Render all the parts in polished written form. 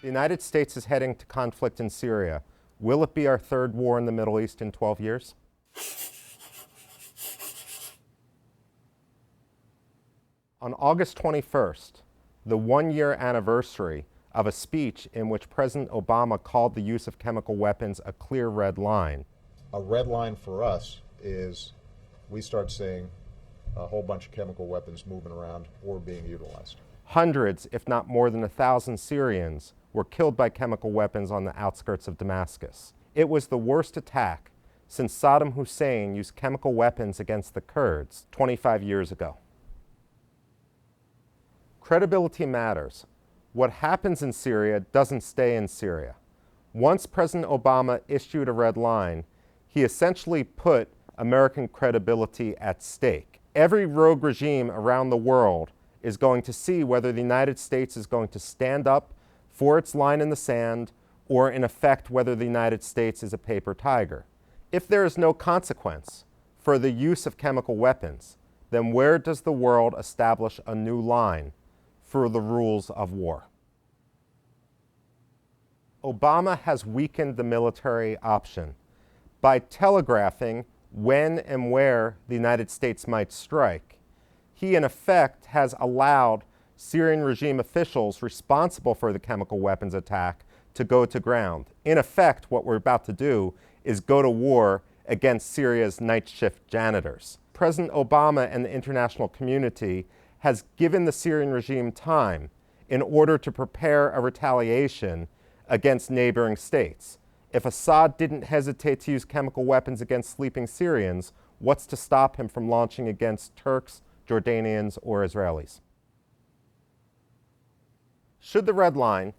The United States is heading to conflict in Syria. Will it be our third war in the Middle East in 12 years? On August 21st, the one-year anniversary of a speech in which President Obama called the use of chemical weapons a clear red line. A red line for us is we start seeing a whole bunch of chemical weapons moving around or being utilized. Hundreds, if not more than 1,000 Syrians were killed by chemical weapons on the outskirts of Damascus. It was the worst attack since Saddam Hussein used chemical weapons against the Kurds 25 years ago. Credibility matters. What happens in Syria doesn't stay in Syria. Once President Obama issued a red line, he essentially put American credibility at stake. Every rogue regime around the world is going to see whether the United States is going to stand up for its line in the sand, or in effect whether the United States is a paper tiger. If there is no consequence for the use of chemical weapons, then where does the world establish a new line for the rules of war? Obama has weakened the military option by telegraphing when and where the United States might strike. He, in effect, has allowed Syrian regime officials responsible for the chemical weapons attack to go to ground. In effect, what we're about to do is go to war against Syria's night shift janitors. President Obama and the international community has given the Syrian regime time in order to prepare a retaliation against neighboring states. If Assad didn't hesitate to use chemical weapons against sleeping Syrians, what's to stop him from launching against Turks, Jordanians, or Israelis? Should the red line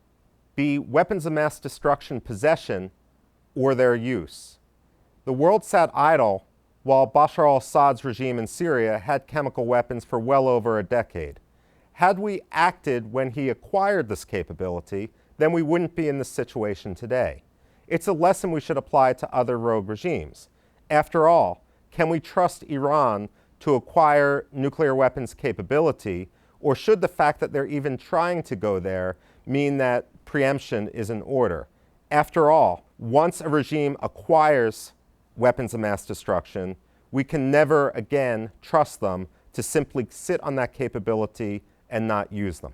be weapons of mass destruction possession or their use? The world sat idle while Bashar al-Assad's regime in Syria had chemical weapons for well over a decade. Had we acted when he acquired this capability, then we wouldn't be in this situation today. It's a lesson we should apply to other rogue regimes. After all, can we trust Iran to acquire nuclear weapons capability, or should the fact that they're even trying to go there mean that preemption is in order? After all, once a regime acquires weapons of mass destruction, we can never again trust them to simply sit on that capability and not use them.